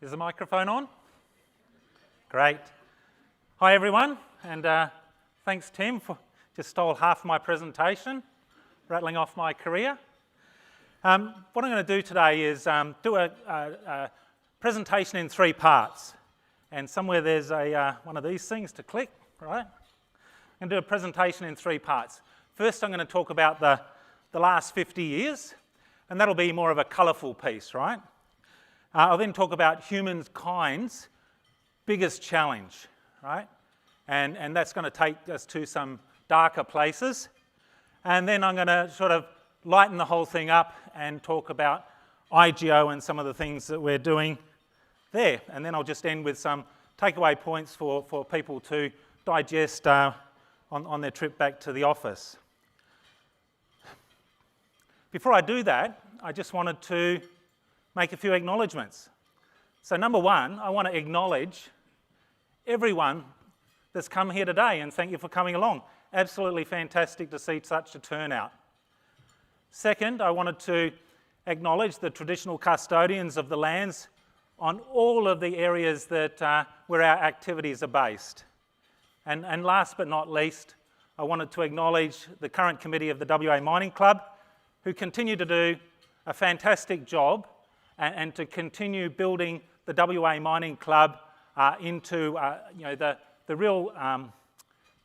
Is the microphone on? Great. Hi everyone, and thanks Tim for just stole half my presentation, rattling off my career. What I'm going to do today is do a presentation in 3 parts, and somewhere there's one of these things to click, right? I'm going to do a presentation in 3 parts. First I'm going to talk about the last 50 years, and that'll be more of a colourful piece, right? I'll then talk about humankind's biggest challenge, right? And that's going to take us to some darker places. And then I'm going to sort of lighten the whole thing up and talk about IGO and some of the things that we're doing there. And then I'll just end with some takeaway points for people to digest on their trip back to the office. Before I do that, I just wanted to make a few acknowledgements. So number one, I want to acknowledge everyone that's come here today and thank you for coming along. Absolutely fantastic to see such a turnout. Second, I wanted to acknowledge the traditional custodians of the lands on all of the areas that where our activities are based. And last but not least, I wanted to acknowledge the current committee of the WA Mining Club, who continue to do a fantastic job and to continue building the WA Mining Club into the real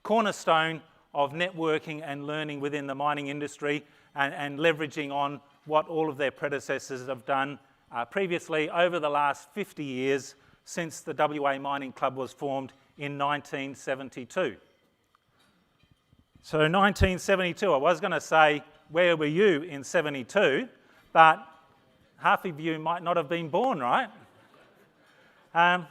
cornerstone of networking and learning within the mining industry and leveraging on what all of their predecessors have done previously over the last 50 years since the WA Mining Club was formed in 1972. So 1972, I was going to say, where were you in 72? But half of you might not have been born, right? But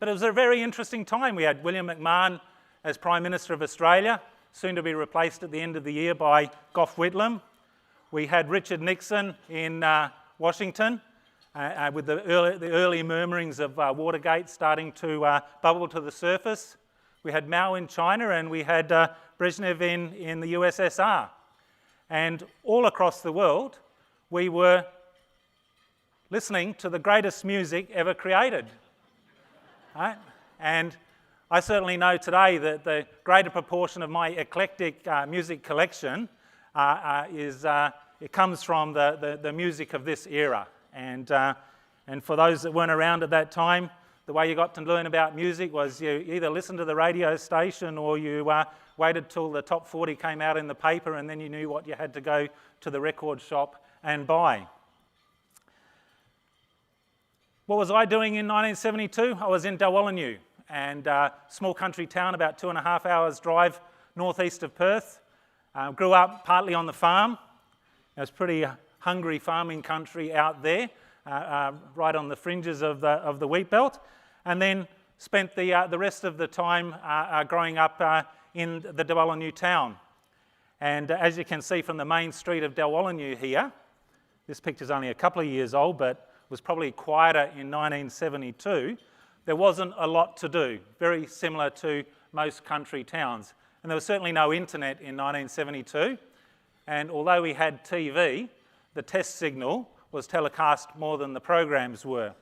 it was a very interesting time. We had William McMahon as Prime Minister of Australia, soon to be replaced at the end of the year by Gough Whitlam. We had Richard Nixon in Washington with the early murmurings of Watergate starting to bubble to the surface. We had Mao in China, and we had Brezhnev in the USSR. And all across the world, we were listening to the greatest music ever created. Right? And I certainly know today that the greater proportion of my eclectic music collection it comes from the music of this era. And for those that weren't around at that time, the way you got to learn about music was you either listened to the radio station or you waited till the top 40 came out in the paper, and then you knew what you had to go to the record shop and buy. What was I doing in 1972? I was in Dalwallinu, and small country town about 2.5 hours drive northeast of Perth. Grew up partly on the farm. It was pretty hungry farming country out there, right on the fringes of the wheat belt, and then spent the rest of the time growing up in the Dalwallinu town. And as you can see from the main street of Dalwallinu here, this picture's only a couple of years old, but was probably quieter in 1972. There wasn't a lot to do, very similar to most country towns. And there was certainly no internet in 1972. And although we had TV, the test signal was telecast more than the programs were.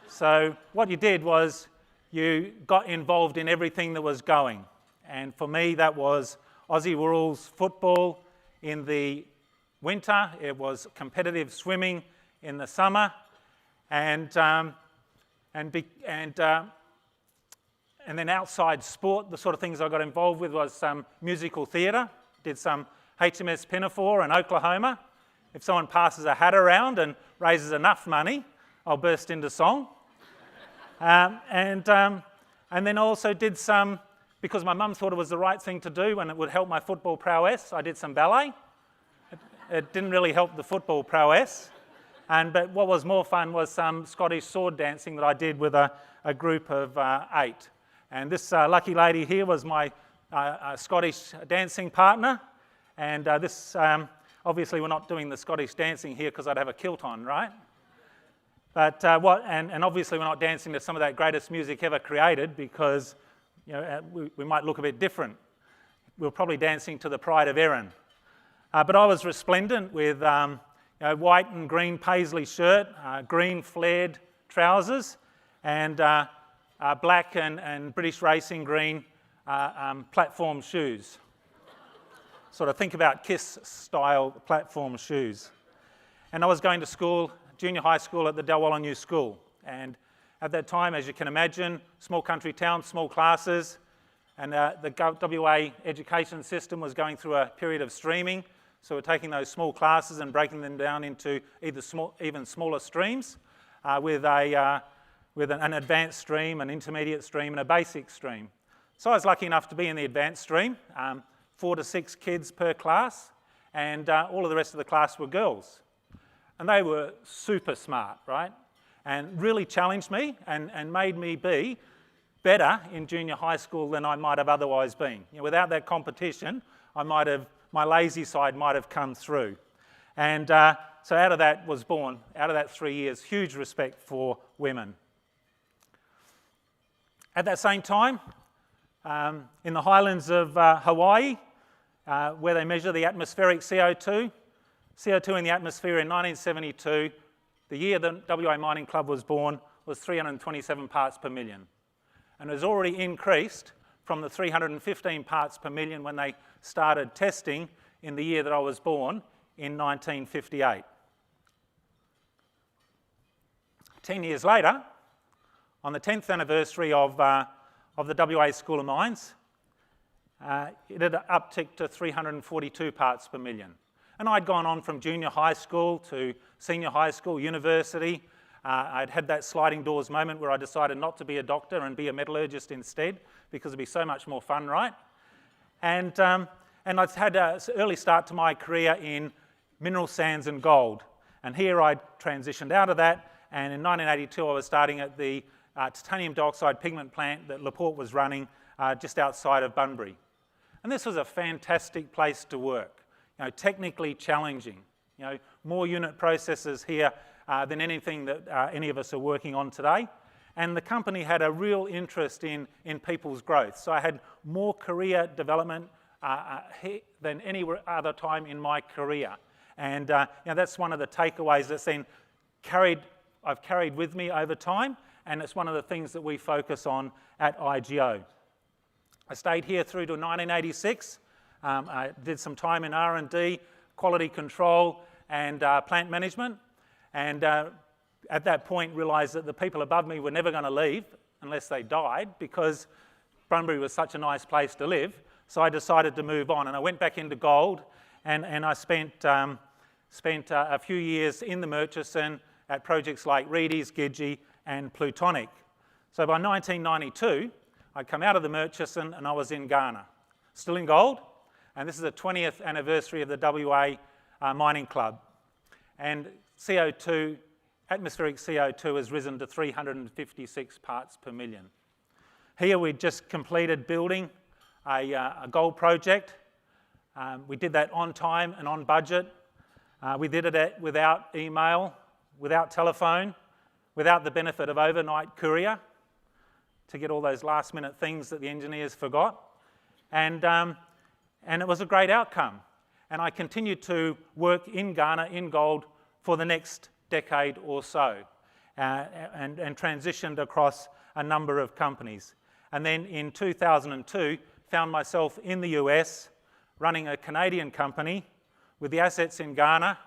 So what you did was you got involved in everything that was going. And for me, that was Aussie rules football in the winter. It was competitive swimming in the summer. And then outside sport, the sort of things I got involved with was some musical theatre. Did some HMS Pinafore in Oklahoma. If someone passes a hat around and raises enough money, I'll burst into song. And then also did some, because my mum thought it was the right thing to do and it would help my football prowess, I did some ballet. It didn't really help the football prowess. But what was more fun was some Scottish sword dancing that I did with a group of 8. And this lucky lady here was my Scottish dancing partner. And this, obviously we're not doing the Scottish dancing here because I'd have a kilt on, right? But and obviously we're not dancing to some of that greatest music ever created because we might look a bit different. We were probably dancing to the Pride of Erin. But I was resplendent with white and green paisley shirt, green flared trousers and black and British racing green platform shoes. Sort of think about KISS-style platform shoes. And I was going to school, junior high school at the Dalwallanu School. And at that time, as you can imagine, small country town, small classes, and the WA education system was going through a period of streaming. So we're taking those small classes and breaking them down into even smaller streams with an advanced stream, an intermediate stream, and a basic stream. So I was lucky enough to be in the advanced stream, 4 to 6 kids per class, and all of the rest of the class were girls. And they were super smart, right? And really challenged me and made me be better in junior high school than I might have otherwise been. You know, without that competition, my lazy side might have come through. And so out of that was born, out of that 3 years, huge respect for women. At that same time, in the highlands of Hawaii, where they measure the atmospheric CO2 in the atmosphere in 1972, the year the WA Mining Club was born, was 327 parts per million. And it has already increased from the 315 parts per million when they started testing in the year that I was born in 1958. 10 years later, on the 10th anniversary of the WA School of Mines, it had upticked to 342 parts per million. And I'd gone on from junior high school to senior high school, university. I'd had that sliding doors moment where I decided not to be a doctor and be a metallurgist instead, because it'd be so much more fun, right? And I'd had an early start to my career in mineral sands and gold. And here I'd transitioned out of that, and in 1982 I was starting at the titanium dioxide pigment plant that Laporte was running just outside of Bunbury. And this was a fantastic place to work. You know, technically challenging. You know, more unit processes here than anything that any of us are working on today. And the company had a real interest in people's growth. So I had more career development than any other time in my career. And you know, that's one of the takeaways that's then I've carried with me over time, and it's one of the things that we focus on at IGO. I stayed here through to 1986. I did some time in R&D, quality control, and plant management. And at that point realised that the people above me were never going to leave unless they died, because Bunbury was such a nice place to live. So I decided to move on, and I went back into gold, and I spent a few years in the Murchison at projects like Reedy's, Gidgee, and Plutonic. So by 1992, I'd come out of the Murchison and I was in Ghana, still in gold, and this is the 20th anniversary of the WA Mining Club. And CO2, atmospheric CO2 has risen to 356 parts per million. Here we just completed building a gold project. We did that on time and on budget. We did it without email, without telephone, without the benefit of overnight courier to get all those last minute things that the engineers forgot. And it was a great outcome. And I continued to work in Ghana in gold for the next decade or so, and transitioned across a number of companies. And then in 2002, found myself in the US running a Canadian company with the assets in Ghana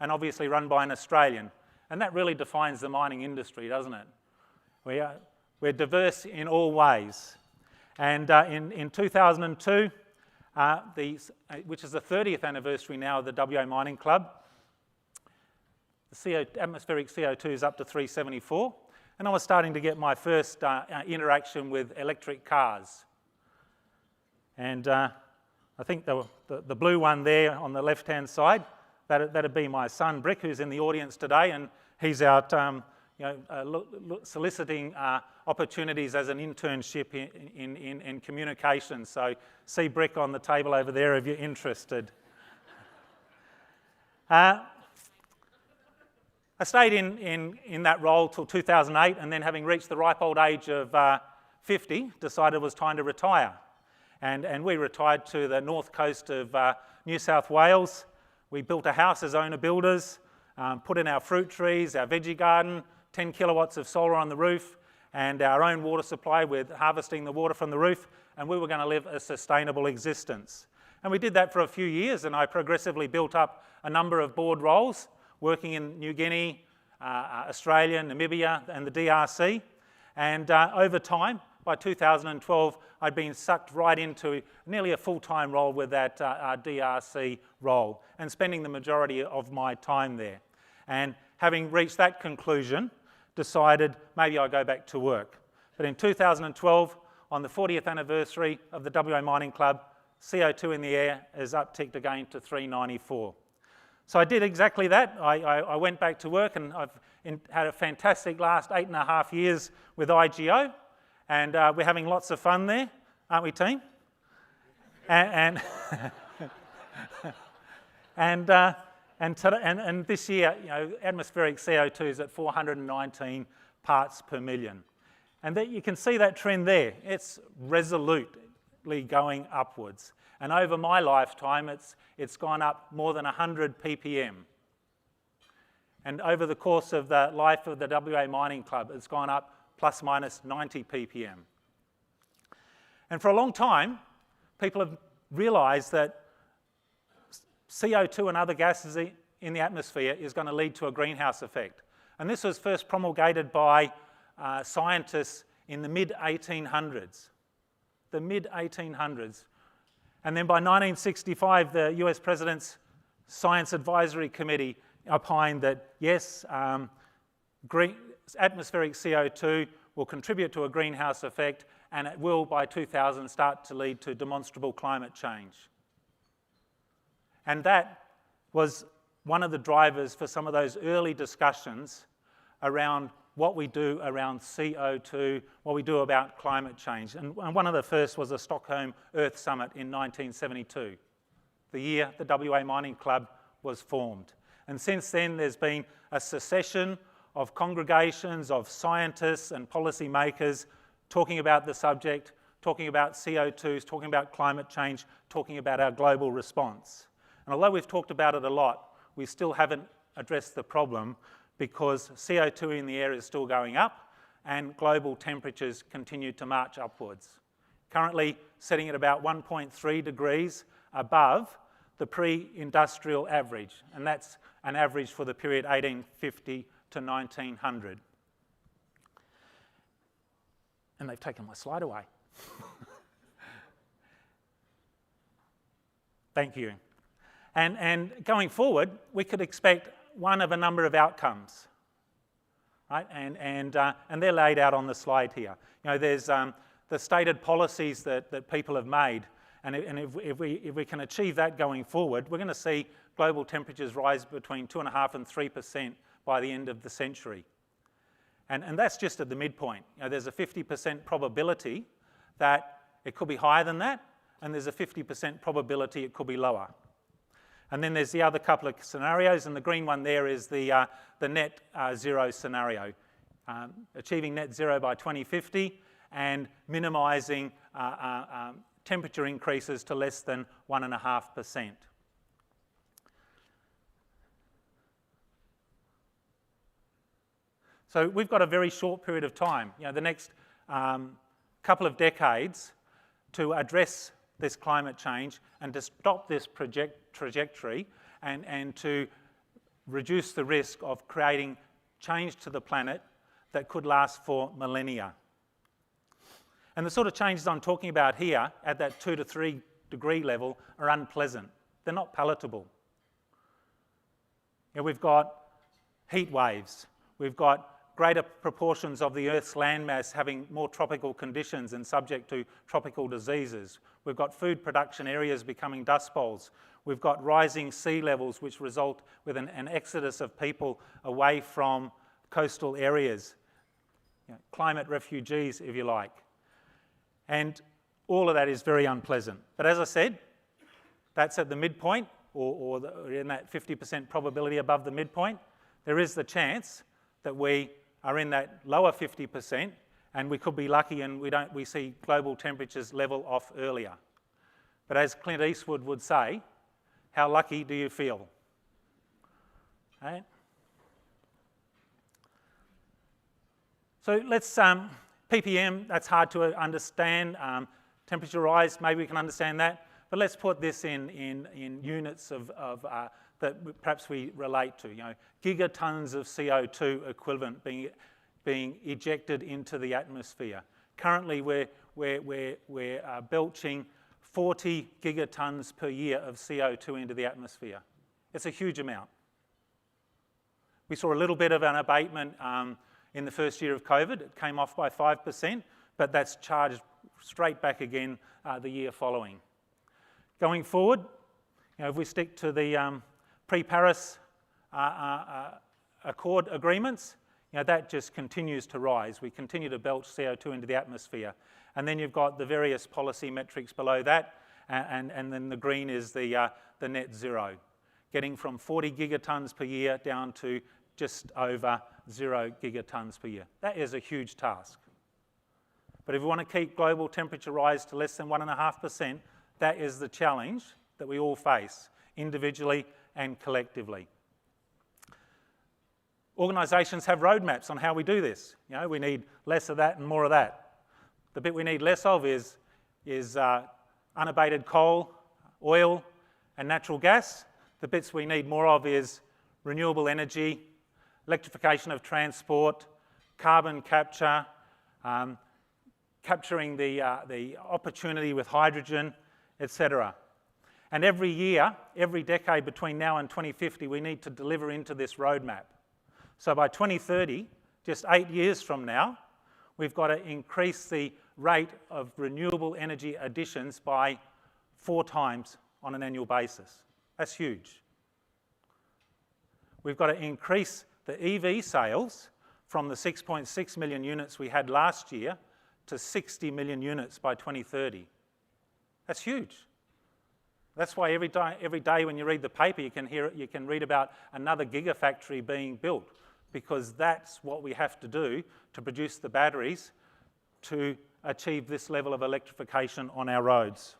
and obviously run by an Australian. And that really defines the mining industry, doesn't it? We're diverse in all ways. And in 2002, which is the 30th anniversary now of the WA Mining Club, the atmospheric CO2 is up to 374, and I was starting to get my first interaction with electric cars. And I think the blue one there on the left-hand side, that'd be my son Brick, who's in the audience today, and he's out soliciting opportunities as an internship in communications. So see Brick on the table over there if you're interested. I stayed in that role till 2008, and then having reached the ripe old age of 50, decided it was time to retire. And we retired to the north coast of New South Wales. We built a house as owner builders, put in our fruit trees, our veggie garden, 10 kilowatts of solar on the roof and our own water supply with harvesting the water from the roof, and we were going to live a sustainable existence. And we did that for a few years, and I progressively built up a number of board roles, working in New Guinea, Australia, Namibia, and the DRC. And over time, by 2012, I'd been sucked right into nearly a full-time role with that DRC role, and spending the majority of my time there. And having reached that conclusion, decided maybe I'll go back to work. But in 2012, on the 40th anniversary of the WA Mining Club, CO2 in the air is upticked again to 394. So I did exactly that. I went back to work, and I've had a fantastic last 8.5 years with IGO, and we're having lots of fun there, aren't we, team? And this year, atmospheric CO2 is at 419 parts per million. And you can see that trend there. It's resolutely going upwards. And over my lifetime, it's gone up more than 100 ppm. And over the course of the life of the WA Mining Club, it's gone up plus minus 90 ppm. And for a long time, people have realised that CO2 and other gases in the atmosphere is going to lead to a greenhouse effect. And this was first promulgated by scientists in the mid-1800s. The mid-1800s. And then by 1965, the US President's Science Advisory Committee opined that, yes, atmospheric CO2 will contribute to a greenhouse effect, and it will, by 2000, start to lead to demonstrable climate change. And that was one of the drivers for some of those early discussions around what we do around CO2, what we do about climate change. And one of the first was the Stockholm Earth Summit in 1972, the year the WA Mining Club was formed. And since then, there's been a succession of congregations of scientists and policymakers talking about the subject, talking about CO2s, talking about climate change, talking about our global response. And although we've talked about it a lot, we still haven't addressed the problem, because CO2 in the air is still going up and global temperatures continue to march upwards. Currently sitting at about 1.3 degrees above the pre-industrial average, and that's an average for the period 1850 to 1900. And they've taken my slide away. Thank you. And going forward, we could expect one of a number of outcomes, right? And they're laid out on the slide here. There's the stated policies that people have made, and if we can achieve that going forward, we're going to see global temperatures rise between 2.5% and 3% by the end of the century. And that's just at the midpoint. There's a 50% probability that it could be higher than that, and there's a 50% probability it could be lower. And then there's the other couple of scenarios, and the green one there is the net zero scenario, achieving net zero by 2050 and minimising temperature increases to less than 1.5%. So we've got a very short period of time, the next couple of decades, to address this climate change and to stop this trajectory and to reduce the risk of creating change to the planet that could last for millennia. And the sort of changes I'm talking about here at that 2 to 3 degree level are unpleasant. They're not palatable. We've got heat waves. We've got greater proportions of the Earth's landmass having more tropical conditions and subject to tropical diseases. We've got food production areas becoming dust bowls. We've got rising sea levels, which result with an exodus of people away from coastal areas, climate refugees, if you like. And all of that is very unpleasant. But as I said, that's at the midpoint, or in that 50% probability above the midpoint. There is the chance that we are in that lower 50%, and we could be lucky and we see global temperatures level off earlier. But as Clint Eastwood would say, how lucky do you feel? Right? So let's, ppm, that's hard to understand. Temperature rise, maybe we can understand that. But let's put this in units that perhaps we relate to. Gigatons of CO2 equivalent being ejected into the atmosphere. Currently, we're belching 40 gigatons per year of CO2 into the atmosphere. It's a huge amount. We saw a little bit of an abatement in the first year of COVID. It came off by 5%, but that's charged straight back again the year following. Going forward, if we stick to the pre-Paris Accord agreements, that just continues to rise. We continue to belch CO2 into the atmosphere. And then you've got the various policy metrics below that, and then the green is the net zero, getting from 40 gigatons per year down to just over 0 gigatons per year. That is a huge task. But if we want to keep global temperature rise to less than 1.5%, that is the challenge that we all face, individually and collectively. Organisations have roadmaps on how we do this. We need less of that and more of that. The bit we need less of is unabated coal, oil, and natural gas. The bits we need more of is renewable energy, electrification of transport, carbon capture, capturing the opportunity with hydrogen, etc. And every year, every decade between now and 2050, we need to deliver into this roadmap. So by 2030, just 8 years from now, we've got to increase the rate of renewable energy additions by 4 times on an annual basis. That's huge. We've got to increase the EV sales from the 6.6 million units we had last year to 60 million units by 2030. That's huge. That's why every day when you read the paper, you can read about another gigafactory being built, because that's what we have to do to produce the batteries to achieve this level of electrification on our roads.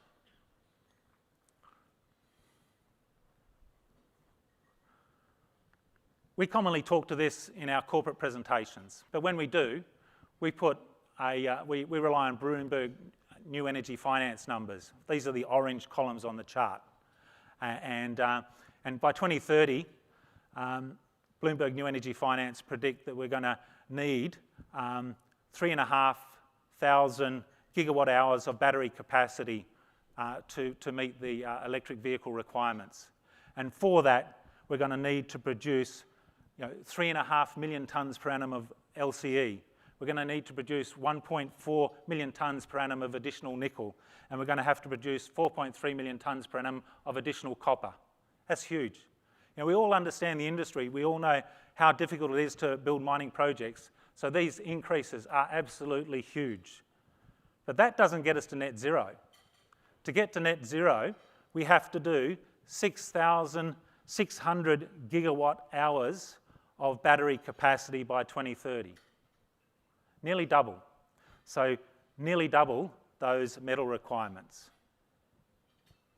We commonly talk to this in our corporate presentations, but when we do, we rely on Bloomberg New Energy Finance numbers. These are the orange columns on the chart. And by 2030, Bloomberg New Energy Finance predict that we're going to need 3,500 gigawatt hours of battery capacity to meet the electric vehicle requirements. And for that, we're going to need to produce 3.5 million tonnes per annum of LCE. We're going to need to produce 1.4 million tonnes per annum of additional nickel, and we're going to have to produce 4.3 million tonnes per annum of additional copper. That's huge. We all understand the industry. We all know how difficult it is to build mining projects, so these increases are absolutely huge. But that doesn't get us to net zero. To get to net zero, we have to do 6,600 gigawatt hours of battery capacity by 2030. Nearly double. So nearly double those metal requirements.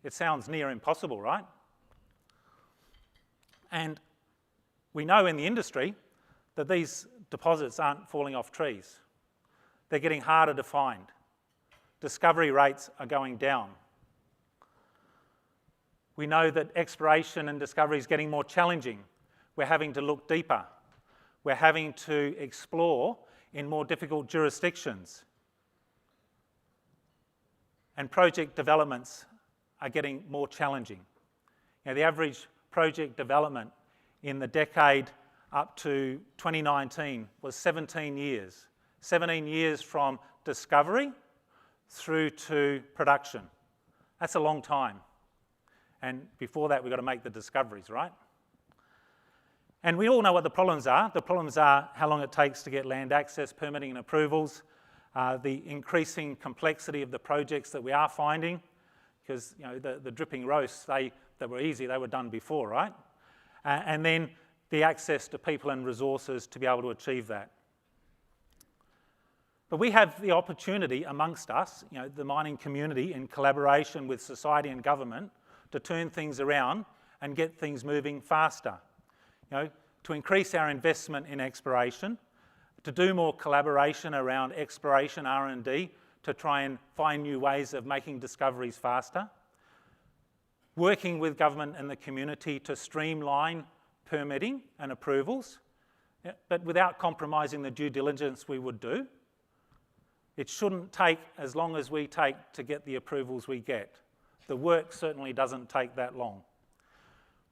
It sounds near impossible, right? And we know in the industry that these deposits aren't falling off trees. They're getting harder to find. Discovery rates are going down. We know that exploration and discovery is getting more challenging. We're having to look deeper. We're having to explore in more difficult jurisdictions. And project developments are getting more challenging. The average project development in the decade up to 2019 was 17 years. 17 years from discovery through to production. That's a long time. And before that, we've got to make the discoveries, right? And we all know what the problems are. The problems are how long it takes to get land access, permitting and approvals, the increasing complexity of the projects that we are finding, because the dripping roasts, that were easy, they were done before, right? And then the access to people and resources to be able to achieve that. But we have the opportunity amongst us, the mining community, in collaboration with society and government, to turn things around and get things moving faster. To increase our investment in exploration, to do more collaboration around exploration R&D to try and find new ways of making discoveries faster, working with government and the community to streamline permitting and approvals, but without compromising the due diligence we would do. It shouldn't take as long as we take to get the approvals we get. The work certainly doesn't take that long.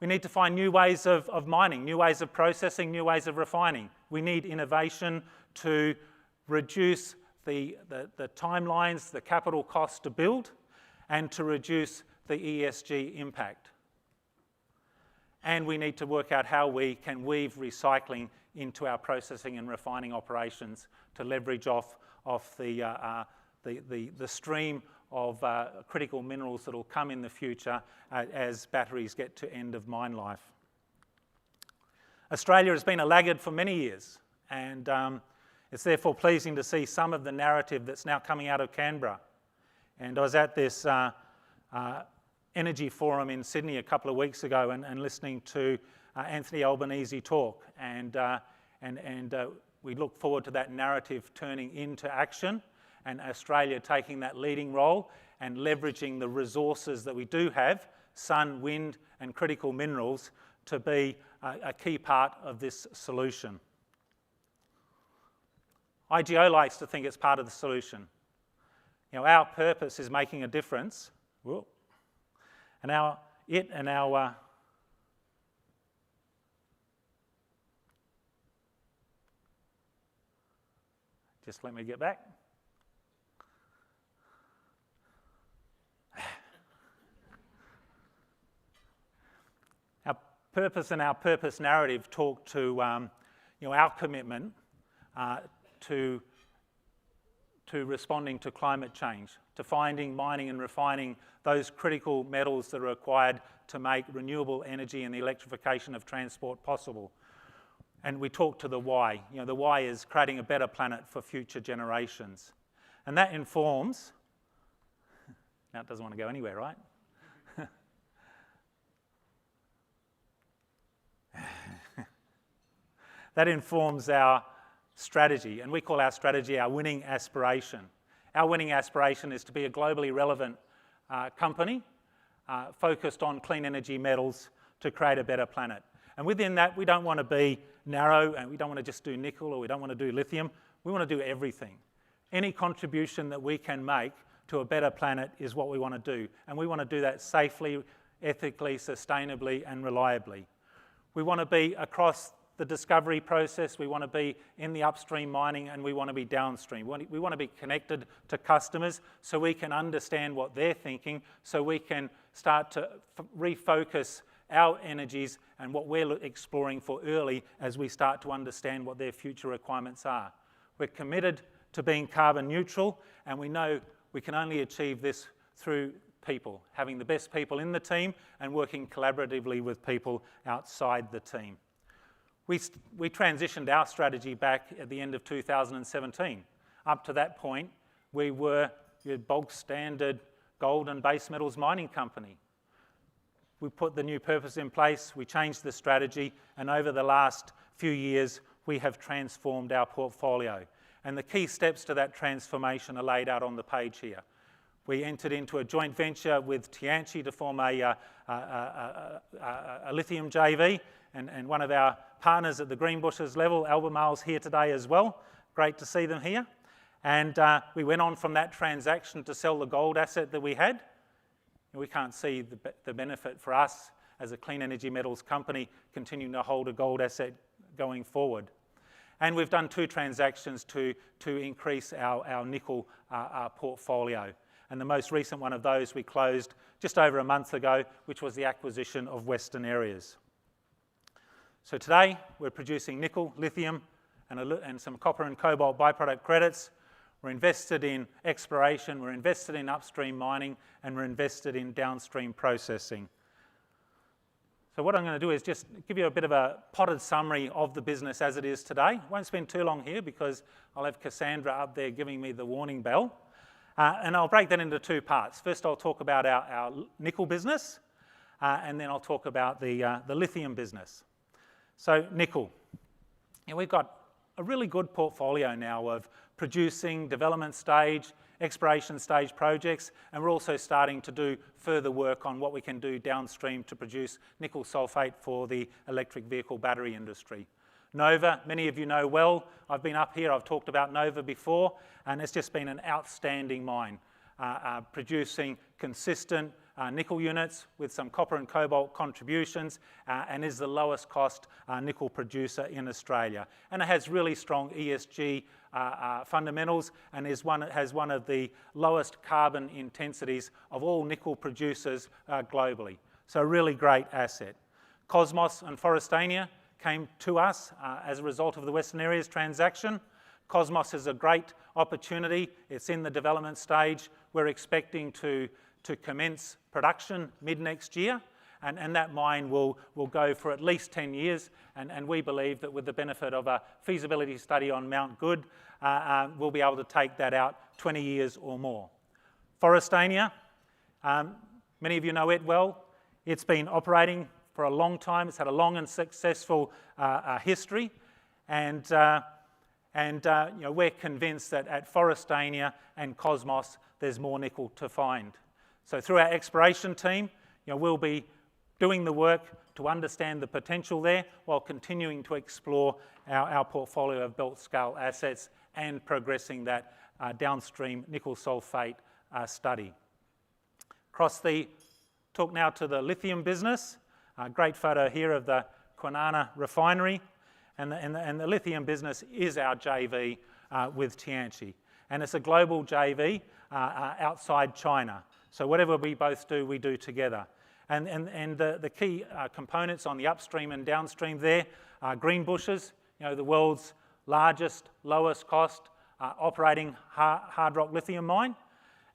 We need to find new ways of mining, new ways of processing, new ways of refining. We need innovation to reduce the timelines, the capital costs to build, and to reduce the ESG impact. And we need to work out how we can weave recycling into our processing and refining operations to leverage off the stream of critical minerals that will come in the future as batteries get to end of mine life. Australia has been a laggard for many years, and it's therefore pleasing to see some of the narrative that's now coming out of Canberra. And I was at this energy forum in Sydney a couple of weeks ago and listening to Anthony Albanese talk, and we look forward to that narrative turning into action and Australia taking that leading role and leveraging the resources that we do have, sun, wind and critical minerals, to be a key part of this solution. IGO likes to think it's part of the solution. You know, our purpose is making a difference. Whoa. And just let me get back. Our purpose and our purpose narrative talk to our commitment to responding to climate change, to finding, mining and refining those critical metals that are required to make renewable energy and the electrification of transport possible. And we talk to the why. You know, the why is creating a better planet for future generations. And that informs, now it doesn't want to go anywhere, right? That informs our strategy, and we call our strategy our winning aspiration. Our winning aspiration is to be a globally relevant company focused on clean energy metals to create a better planet. And within that, we don't want to be narrow, and we don't want to just do nickel, or we don't want to do lithium. We want to do everything. Any contribution that we can make to a better planet is what we want to do, and we want to do that safely, ethically, sustainably and reliably. We want to be across the discovery process, we want to be in the upstream mining, and we want to be downstream. We want to be connected to customers so we can understand what they're thinking, so we can start to refocus our energies and what we're exploring for early as we start to understand what their future requirements are. We're committed to being carbon neutral, and we know we can only achieve this through people, having the best people in the team and working collaboratively with people outside the team. We transitioned our strategy back at the end of 2017. Up to that point, we were your bog standard gold and base metals mining company. We put the new purpose in place, we changed the strategy, and over the last few years, we have transformed our portfolio. And the key steps to that transformation are laid out on the page here. We entered into a joint venture with Tianqi to form a lithium JV, and one of our partners at the Greenbushes level, Albemarle's here today as well. Great to see them here. And we went on from that transaction to sell the gold asset that we had. We can't see the benefit for us as a clean energy metals company continuing to hold a gold asset going forward. And we've done 2 transactions to increase our nickel portfolio. And the most recent one of those we closed just over a month ago, which was the acquisition of Western Areas. So today we're producing nickel, lithium, and some copper and cobalt byproduct credits. We're invested in exploration, we're invested in upstream mining, and we're invested in downstream processing. So what I'm going to do is just give you a bit of a potted summary of the business as it is today. Won't spend too long here because I'll have Cassandra up there giving me the warning bell. And I'll break that into 2 parts. First, I'll talk about our nickel business, and then I'll talk about the lithium business. So nickel. We've got a really good portfolio now of producing development stage, exploration stage projects, and we're also starting to do further work on what we can do downstream to produce nickel sulfate for the electric vehicle battery industry. Nova, many of you know well. I've been up here, I've talked about Nova before, and it's just been an outstanding mine, producing consistent nickel units with some copper and cobalt contributions, and is the lowest cost nickel producer in Australia. And it has really strong ESG fundamentals, and has one of the lowest carbon intensities of all nickel producers globally. So a really great asset. Cosmos and Forrestania came to us as a result of the Western Areas transaction. Cosmos is a great opportunity. It's in the development stage. We're expecting to commence production mid-next year, and that mine will go for at least 10 years, and we believe that with the benefit of a feasibility study on Mount Good, we'll be able to take that out 20 years or more. Forrestania, many of you know it well. It's been operating for a long time. It's had a long and successful history, and we're convinced that at Forrestania and Cosmos there's more nickel to find. So through our exploration team, we'll be doing the work to understand the potential there while continuing to explore our portfolio of belt scale assets and progressing that downstream nickel sulfate study. Talk now to the lithium business. A great photo here of the Kwinana refinery, and the lithium business is our JV with Tianqi, and it's a global JV outside China. So whatever we both do, we do together. And the key components on the upstream and downstream there are Greenbushes, the world's largest, lowest cost operating hard rock lithium mine,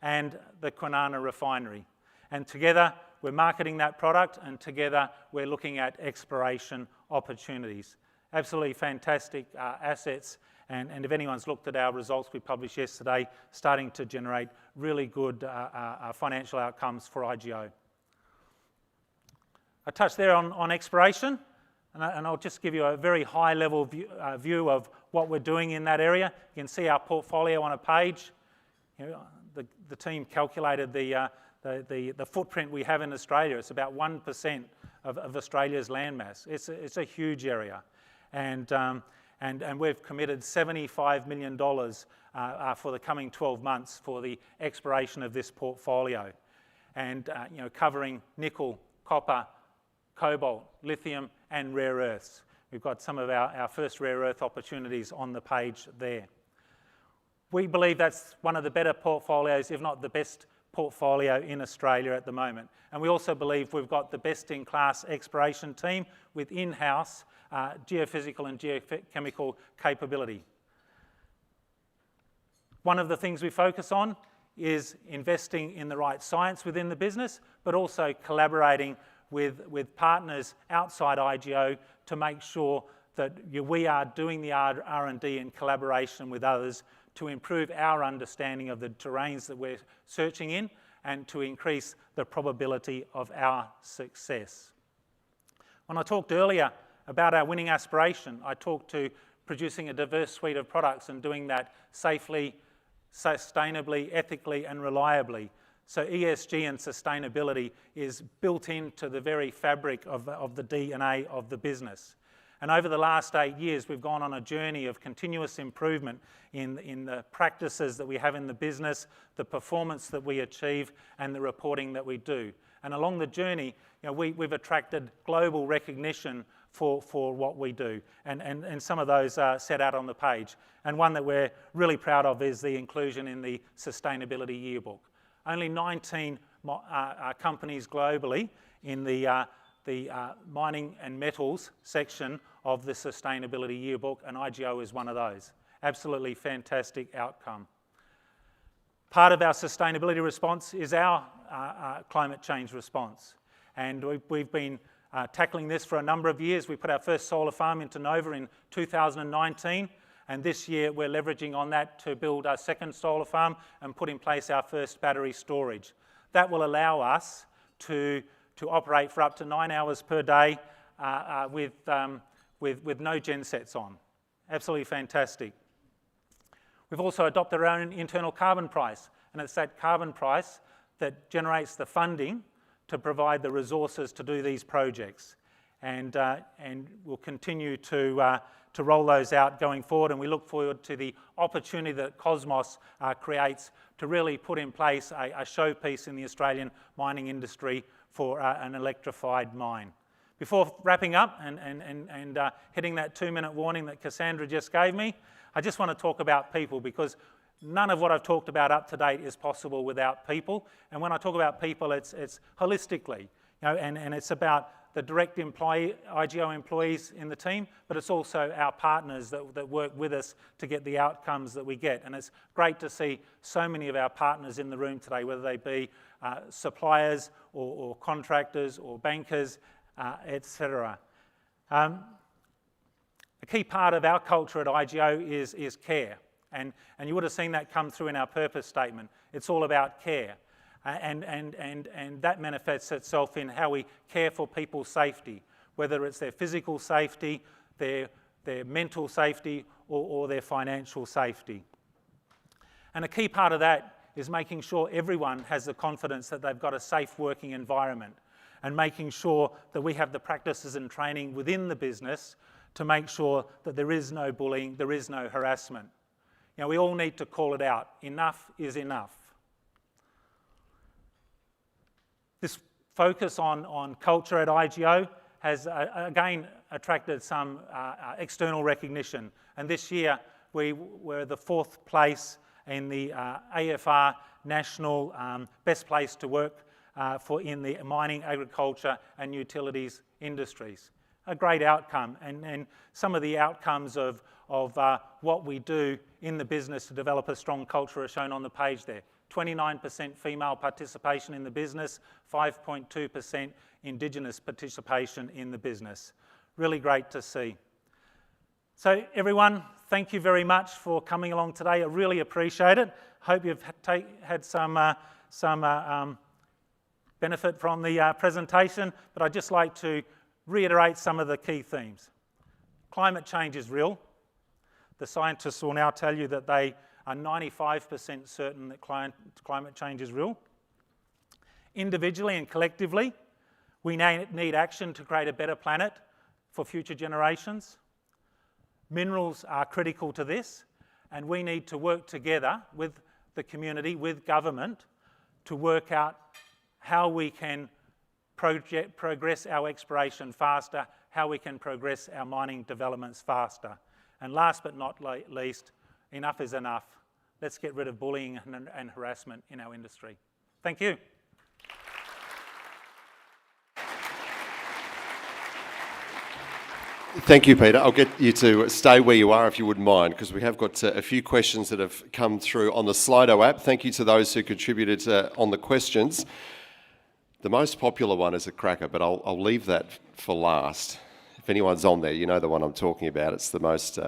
and the Kwinana refinery. And together we're marketing that product, and together we're looking at exploration opportunities. Absolutely fantastic assets, and if anyone's looked at our results we published yesterday, starting to generate really good financial outcomes for IGO. I touched there on exploration, and I'll just give you a very high-level view of what we're doing in that area. You can see our portfolio on a page. The team calculated the footprint we have in Australia. It's about 1% of Australia's landmass. It's a huge area, and we've committed $75 million for the coming 12 months for the exploration of this portfolio, and covering nickel, copper, cobalt, lithium, and rare earths. We've got some of our first rare earth opportunities on the page there. We believe that's one of the better portfolios, if not the best portfolio in Australia at the moment. And we also believe we've got the best-in-class exploration team with in-house geophysical and geochemical capability. One of the things we focus on is investing in the right science within the business, but also collaborating with partners outside IGO to make sure that we are doing the R&D in collaboration with others to improve our understanding of the terrains that we're searching in and to increase the probability of our success. When I talked earlier about our winning aspiration, I talked to producing a diverse suite of products and doing that safely, sustainably, ethically, and reliably. So ESG and sustainability is built into the very fabric of the DNA of the business. And over the last 8 years, we've gone on a journey of continuous improvement in the practices that we have in the business, the performance that we achieve, and the reporting that we do. And along the journey, we've attracted global recognition for what we do. And some of those are set out on the page. And one that we're really proud of is the inclusion in the Sustainability Yearbook. Only 19 companies globally in the mining and metals section of the Sustainability Yearbook, and IGO is one of those. Absolutely fantastic outcome. Part of our sustainability response is our climate change response, and we've been tackling this for a number of years. We put our first solar farm into Nova in 2019, and this year we're leveraging on that to build our second solar farm and put in place our first battery storage. That will allow us to operate for up to 9 hours per day with no gensets on. Absolutely fantastic. We've also adopted our own internal carbon price, and it's that carbon price that generates the funding to provide the resources to do these projects. And we'll continue to roll those out going forward, and we look forward to the opportunity that Cosmos creates to really put in place a showpiece in the Australian mining industry for an electrified mine. Before wrapping up and hitting that 2-minute warning that Cassandra just gave me, I just want to talk about people, because none of what I've talked about up to date is possible without people. And when I talk about people, it's holistically, and it's about the direct IGO employees in the team, but it's also our partners that work with us to get the outcomes that we get. And it's great to see so many of our partners in the room today, whether they be suppliers or contractors or bankers, etc. A key part of our culture at IGO is care. And you would have seen that come through in our purpose statement. It's all about care. And that manifests itself in how we care for people's safety, whether it's their physical safety, their mental safety, or their financial safety. And a key part of that is making sure everyone has the confidence that they've got a safe working environment, and making sure that we have the practices and training within the business to make sure that there is no bullying, there is no harassment. We all need to call it out. Enough is enough. This focus on culture at IGO has again attracted some external recognition. And this year we were the 4th place in the AFR National Best Place to Work in the mining, agriculture and utilities industries. A great outcome, and some of the outcomes of what we do in the business to develop a strong culture are shown on the page there. 29% female participation in the business, 5.2% Indigenous participation in the business. Really great to see. So everyone, thank you very much for coming along today. I really appreciate it. Hope you've had some benefit from the presentation, but I'd just like to reiterate some of the key themes. Climate change is real. The scientists will now tell you that they are 95% certain that climate change is real. Individually and collectively, we need action to create a better planet for future generations. Minerals are critical to this, and we need to work together with the community, with government, to work out how we can progress our exploration faster, how we can progress our mining developments faster. And last but not least, enough is enough. Let's get rid of bullying and harassment in our industry. Thank you. Thank you, Peter. I'll get you to stay where you are if you wouldn't mind, because we have got a few questions that have come through on the Slido app. Thank you to those who contributed on the questions. The most popular one is a cracker, but I'll leave that for last. If anyone's on there, you know the one I'm talking about. It's the most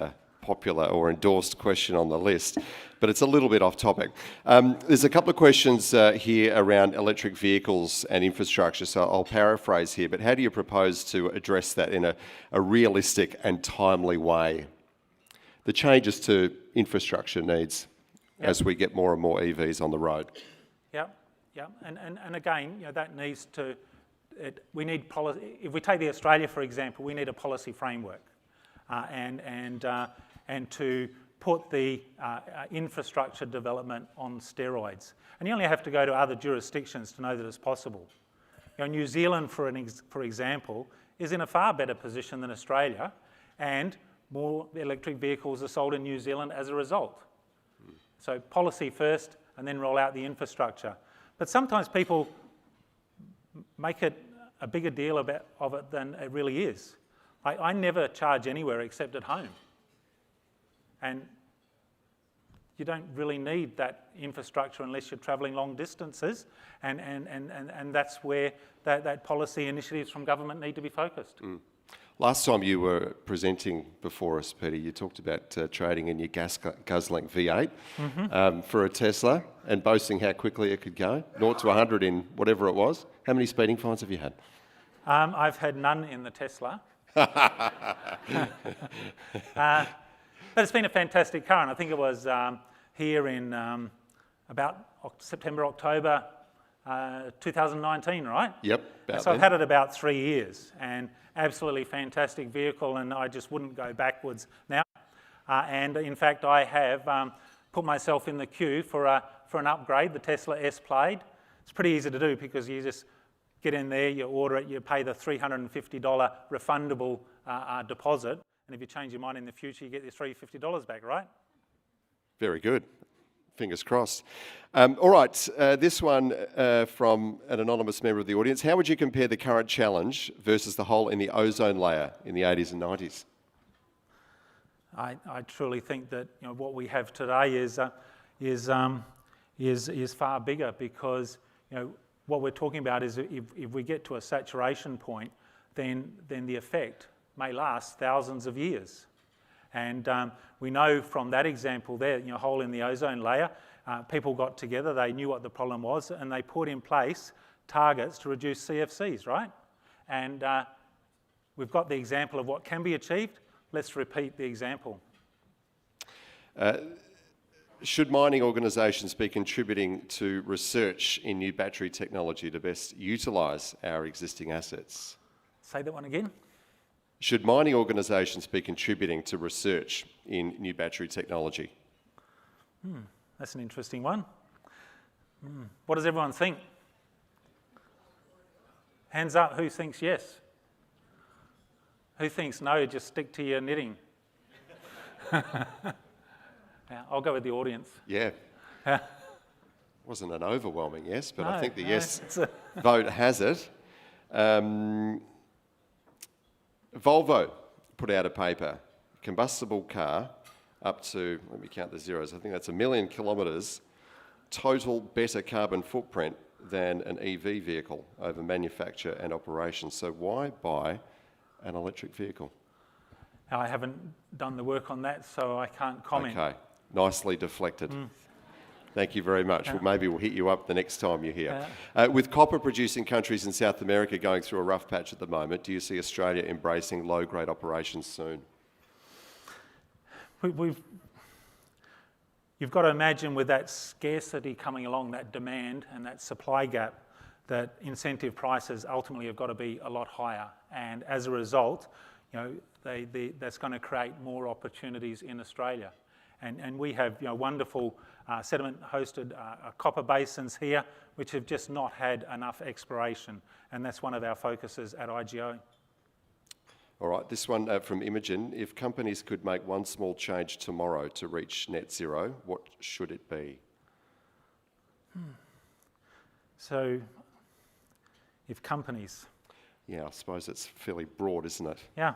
popular or endorsed question on the list, but it's a little bit off topic. There's a couple of questions here around electric vehicles and infrastructure, so I'll paraphrase here, but how do you propose to address that in a realistic and timely way? The changes to infrastructure needs as we get more and more EVs on the road. Yeah, and again, that needs to, we need policy. If we take the Australia, for example, we need a policy framework and to put the infrastructure development on steroids. And you only have to go to other jurisdictions to know that it's possible. New Zealand, for example, is in a far better position than Australia, and more electric vehicles are sold in New Zealand as a result. So policy first, and then roll out the infrastructure. But sometimes people make it a bigger deal of it than it really is. I never charge anywhere except at home. And you don't really need that infrastructure unless you're travelling long distances, and that's where that policy initiatives from government need to be focused. Last time you were presenting before us, Peter, you talked about trading in your guzzling V8 for a Tesla and boasting how quickly it could go, 0 to 100 in whatever it was. How many speeding fines have you had? I've had none in the Tesla. But it's been a fantastic car, and I think it was here in about September, October 2019, right? Yep. So I've had it about 3 years, and absolutely fantastic vehicle, and I just wouldn't go backwards now. And in fact, I have put myself in the queue for an upgrade, the Tesla S-Plaid. It's pretty easy to do because you just get in there, you order it, you pay the $350 refundable deposit, and if you change your mind in the future, you get your $350 back, right? Very good. Fingers crossed. All right, this one from an anonymous member of the audience. How would you compare the current challenge versus the hole in the ozone layer in the 80s and 90s? I truly think that what we have today is far bigger, because what we're talking about is if we get to a saturation point, then the effect may last thousands of years. And we know from that example there, hole in the ozone layer, people got together, they knew what the problem was, and they put in place targets to reduce CFCs, right? And we've got the example of what can be achieved. Let's repeat the example. Should mining organisations be contributing to research in new battery technology to best utilise our existing assets? Say that one again. Should mining organisations be contributing to research in new battery technology? That's an interesting one. What does everyone think? Hands up, who thinks yes? Who thinks no, just stick to your knitting? Yeah, I'll go with the audience. Yeah. Wasn't an overwhelming yes, but I think the yes vote has it. Volvo put out a paper, combustible car up to, let me count the zeros, I think that's 1 million kilometres, total better carbon footprint than an EV vehicle over manufacture and operation. So why buy an electric vehicle? I haven't done the work on that, so I can't comment. Okay, nicely deflected. Thank you very much. Well, maybe we'll hit you up the next time you're here. With copper-producing countries in South America going through a rough patch at the moment, do you see Australia embracing low-grade operations soon? You've got to imagine with that scarcity coming along, that demand and that supply gap, that incentive prices ultimately have got to be a lot higher. And as a result, that's going to create more opportunities in Australia. And we have wonderful sediment-hosted copper basins here, which have just not had enough exploration, and that's one of our focuses at IGO. All right, this one from Imogen. If companies could make one small change tomorrow to reach net zero, what should it be? So, if companies... Yeah, I suppose it's fairly broad, isn't it? Yeah.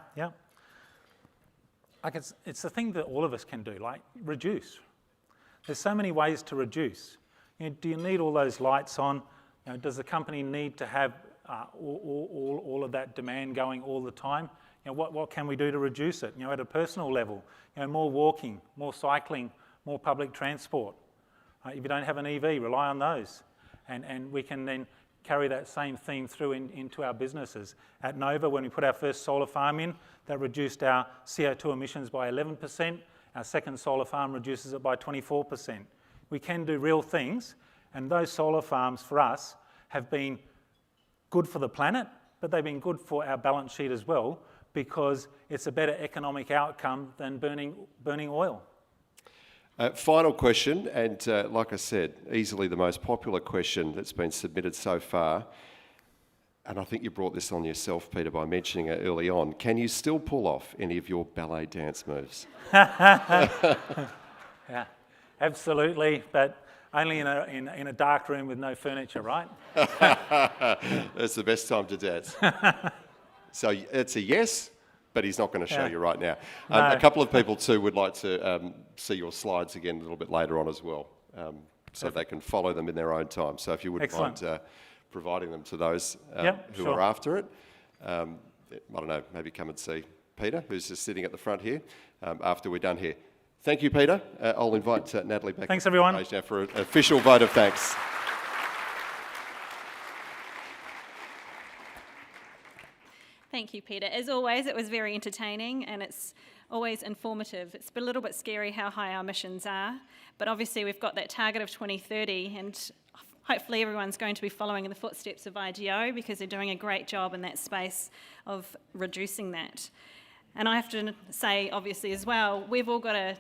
Like it's the thing that all of us can do, like reduce. There's so many ways to reduce. Do you need all those lights on? Does the company need to have all of that demand going all the time? What can we do to reduce it? At a personal level, more walking, more cycling, more public transport. If you don't have an EV, rely on those, and we can then carry that same theme through into our businesses. At Nova, when we put our first solar farm in, that reduced our CO2 emissions by 11%. Our second solar farm reduces it by 24%. We can do real things, and those solar farms for us have been good for the planet, but they've been good for our balance sheet as well, because it's a better economic outcome than burning oil. Final question, and like I said, easily the most popular question that's been submitted so far, and I think you brought this on yourself, Peter, by mentioning it early on. Can you still pull off any of your ballet dance moves? Yeah, absolutely, but only in a dark room with no furniture, right? That's the best time to dance. So it's a yes, but he's not going to show you right now. No. A couple of people too would like to see your slides again a little bit later on as well, so they can follow them in their own time. So if you wouldn't mind providing them to those who are after it. I don't know, maybe come and see Peter, who's just sitting at the front here, after we're done here. Thank you, Peter. I'll invite Natalie back. Thanks, everyone. Now for an official vote of thanks. Thank you, Peter. As always, it was very entertaining, and it's always informative. It's a little bit scary how high our emissions are, but obviously we've got that target of 2030, and hopefully everyone's going to be following in the footsteps of IGO because they're doing a great job in that space of reducing that. And I have to say, obviously, as well, we've all got to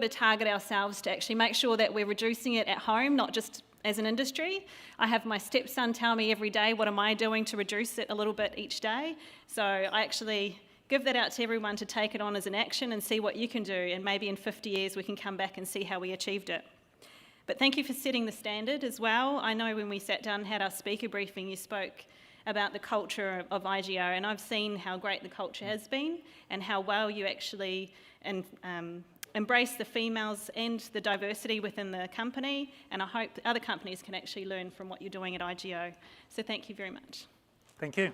target ourselves to actually make sure that we're reducing it at home, not just as an industry. I have my stepson tell me every day, what am I doing to reduce it a little bit each day? So I actually give that out to everyone to take it on as an action and see what you can do, and maybe in 50 years we can come back and see how we achieved it. But thank you for setting the standard as well. I know when we sat down and had our speaker briefing, you spoke about the culture of IGO, and I've seen how great the culture has been and how well you actually embrace the females and the diversity within the company, and I hope other companies can actually learn from what you're doing at IGO. So thank you very much. Thank you.